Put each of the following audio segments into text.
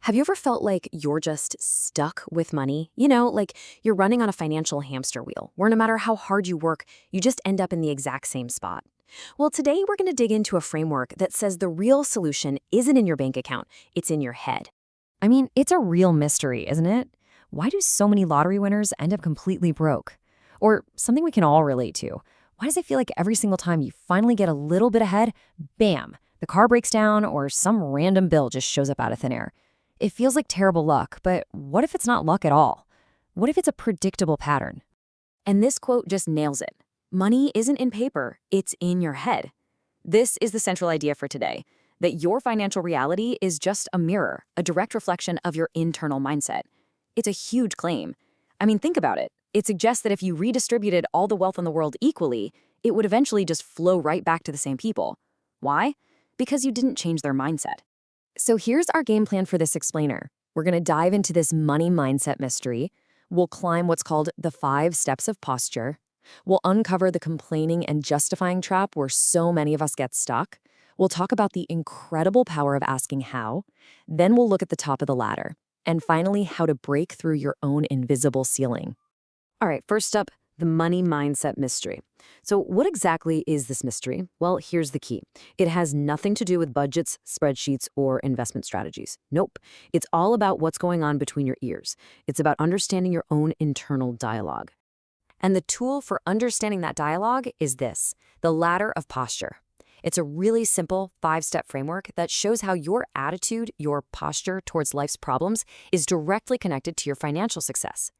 Have you ever felt like you're just stuck with money? Like you're running on a financial hamster wheel, where no matter how hard you work, you just end up in the exact same spot. Well, today we're going to dig into a framework that says the real solution isn't in your bank account, it's in your head. I mean, it's a real mystery, isn't it? Why do so many lottery winners end up completely broke? Or something we can all relate to. Why does it feel like every single time you finally get a little bit ahead, bam, the car breaks down or some random bill just shows up out of thin air? It feels like terrible luck, but what if it's not luck at all? What if it's a predictable pattern? And this quote just nails it. Money isn't in paper, it's in your head. This is the central idea for today, that your financial reality is just a mirror, a direct reflection of your internal mindset. It's a huge claim. I mean, think about it. It suggests that if you redistributed all the wealth in the world equally, it would eventually just flow right back to the same people. Why? Because you didn't change their mindset. So here's our game plan for this explainer. We're going to dive into this money mindset mystery. We'll climb what's called the 5 steps of posture. We'll uncover the complaining and justifying trap where so many of us get stuck. We'll talk about the incredible power of asking how. Then we'll look at the top of the ladder. And finally, how to break through your own invisible ceiling. All right, first up, the money mindset mystery. So what exactly is this mystery? Well, here's the key. It has nothing to do with budgets, spreadsheets, or investment strategies. Nope. It's all about what's going on between your ears. It's about understanding your own internal dialogue. And the tool for understanding that dialogue is this, the ladder of posture. It's a really simple 5-step framework that shows how your attitude, your posture towards life's problems is directly connected to your financial success.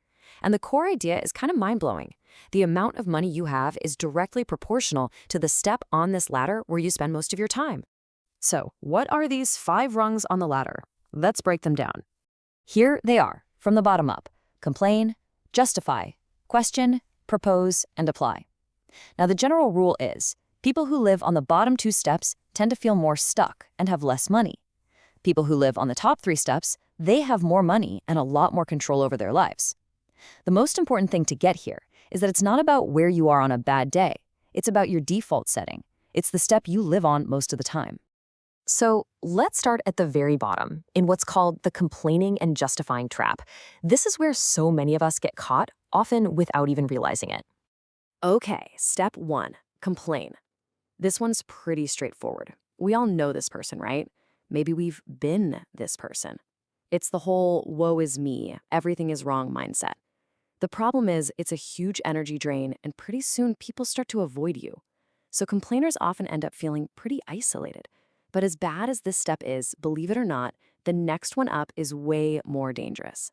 And the core idea is kind of mind-blowing. The amount of money you have is directly proportional to the step on this ladder where you spend most of your time. So, what are these 5 rungs on the ladder? Let's break them down. Here they are, from the bottom up. Complain, justify, question, propose, and apply. Now, the general rule is, people who live on the bottom 2 steps tend to feel more stuck and have less money. People who live on the top 3 steps, they have more money and a lot more control over their lives. The most important thing to get here is that it's not about where you are on a bad day. It's about your default setting. It's the step you live on most of the time. So let's start at the very bottom, in what's called the complaining and justifying trap. This is where so many of us get caught, often without even realizing it. Okay, step 1, complain. This one's pretty straightforward. We all know this person, right? Maybe we've been this person. It's the whole woe is me, everything is wrong mindset. The problem is it's a huge energy drain, and pretty soon people start to avoid you. So complainers often end up feeling pretty isolated. But as bad as this step is, believe it or not, the next one up is way more dangerous.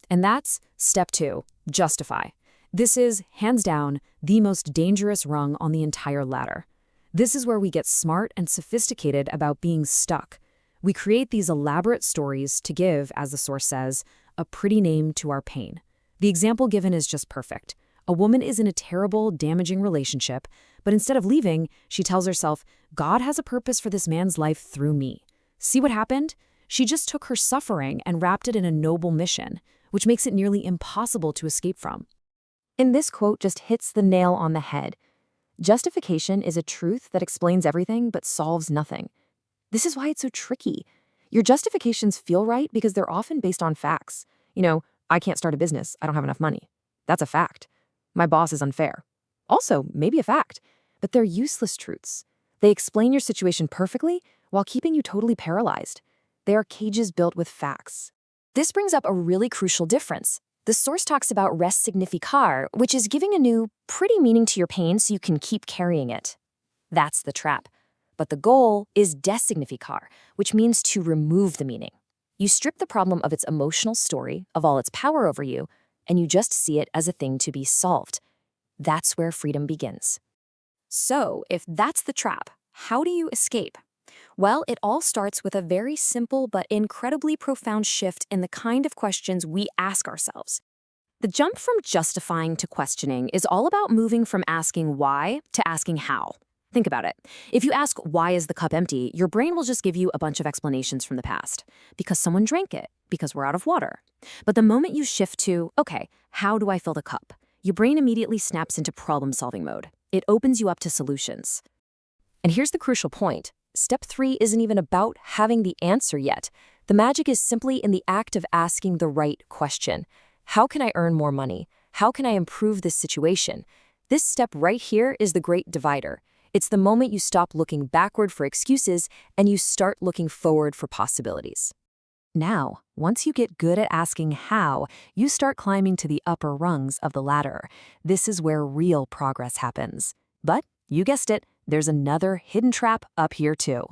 And that's step 2, justify. This is, hands down, the most dangerous rung on the entire ladder. This is where we get smart and sophisticated about being stuck. We create these elaborate stories to give, as the source says, a pretty name to our pain. The example given is just perfect. A woman is in a terrible, damaging relationship, but instead of leaving, she tells herself, God has a purpose for this man's life through me. See what happened? She just took her suffering and wrapped it in a noble mission, which makes it nearly impossible to escape from. And this quote just hits the nail on the head. Justification is a truth that explains everything but solves nothing. This is why it's so tricky. Your justifications feel right because they're often based on facts. I can't start a business, I don't have enough money. That's a fact. My boss is unfair. Also, maybe a fact. But they're useless truths. They explain your situation perfectly while keeping you totally paralyzed. They are cages built with facts. This brings up a really crucial difference. The source talks about res significar, which is giving a new, pretty meaning to your pain so you can keep carrying it. That's the trap. But the goal is designificar, which means to remove the meaning. You strip the problem of its emotional story, of all its power over you, and you just see it as a thing to be solved. That's where freedom begins. So, if that's the trap, how do you escape? Well, it all starts with a very simple but incredibly profound shift in the kind of questions we ask ourselves. The jump from justifying to questioning is all about moving from asking why to asking how. Think about it. If you ask, why is the cup empty, your brain will just give you a bunch of explanations from the past. Because someone drank it, because we're out of water. But the moment you shift to, okay, how do I fill the cup? Your brain immediately snaps into problem-solving mode. It opens you up to solutions. And here's the crucial point. Step 3 isn't even about having the answer yet. The magic is simply in the act of asking the right question. How can I earn more money? How can I improve this situation? This step right here is the great divider. It's the moment you stop looking backward for excuses and you start looking forward for possibilities. Now, once you get good at asking how, you start climbing to the upper rungs of the ladder. This is where real progress happens. But, you guessed it, there's another hidden trap up here too.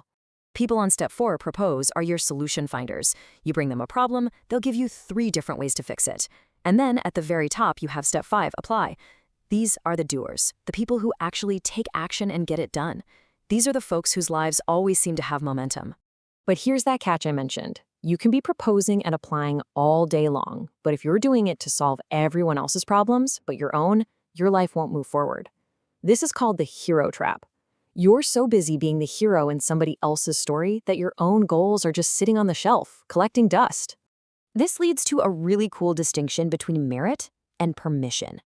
People on step 4 propose are your solution finders. You bring them a problem, they'll give you 3 different ways to fix it. And then at the very top, you have step 5, apply. These are the doers, the people who actually take action and get it done. These are the folks whose lives always seem to have momentum. But here's that catch I mentioned. You can be proposing and applying all day long, but if you're doing it to solve everyone else's problems but your own, your life won't move forward. This is called the hero trap. You're so busy being the hero in somebody else's story that your own goals are just sitting on the shelf, collecting dust. This leads to a really cool distinction between merit and permission.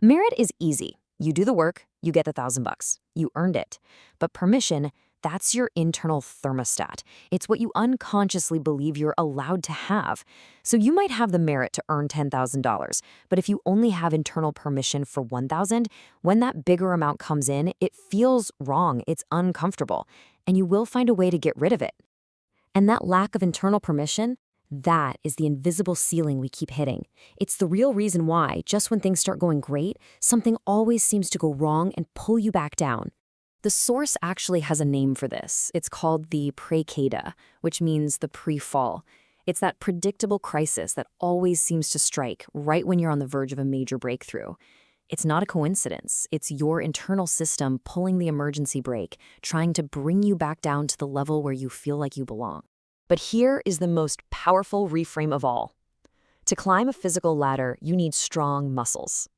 Merit is easy. You do the work, you get the $1,000. You earned it. But permission, that's your internal thermostat. It's what you unconsciously believe you're allowed to have. So you might have the merit to earn $10,000, but if you only have internal permission for $1,000, when that bigger amount comes in, it feels wrong, it's uncomfortable, and you will find a way to get rid of it. And that lack of internal permission, that is the invisible ceiling we keep hitting. It's the real reason why, just when things start going great, something always seems to go wrong and pull you back down. The source actually has a name for this. It's called the praecada, which means the pre-fall. It's that predictable crisis that always seems to strike right when you're on the verge of a major breakthrough. It's not a coincidence. It's your internal system pulling the emergency brake, trying to bring you back down to the level where you feel like you belong. But here is the most powerful reframe of all. To climb a physical ladder, you need strong muscles.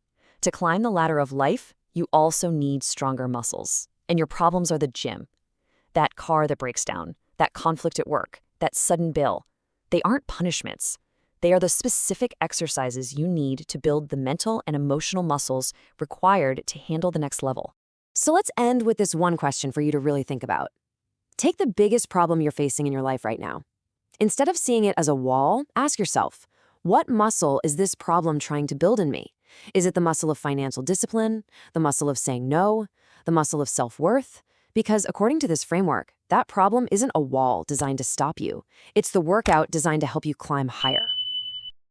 To climb the ladder of life, you also need stronger muscles. And your problems are the gym. That car that breaks down, that conflict at work, that sudden bill. They aren't punishments. They are the specific exercises you need to build the mental and emotional muscles required to handle the next level. So let's end with this one question for you to really think about. Take the biggest problem you're facing in your life right now. Instead of seeing it as a wall, ask yourself, what muscle is this problem trying to build in me? Is it the muscle of financial discipline, the muscle of saying no, the muscle of self-worth? Because according to this framework, that problem isn't a wall designed to stop you. It's the workout designed to help you climb higher.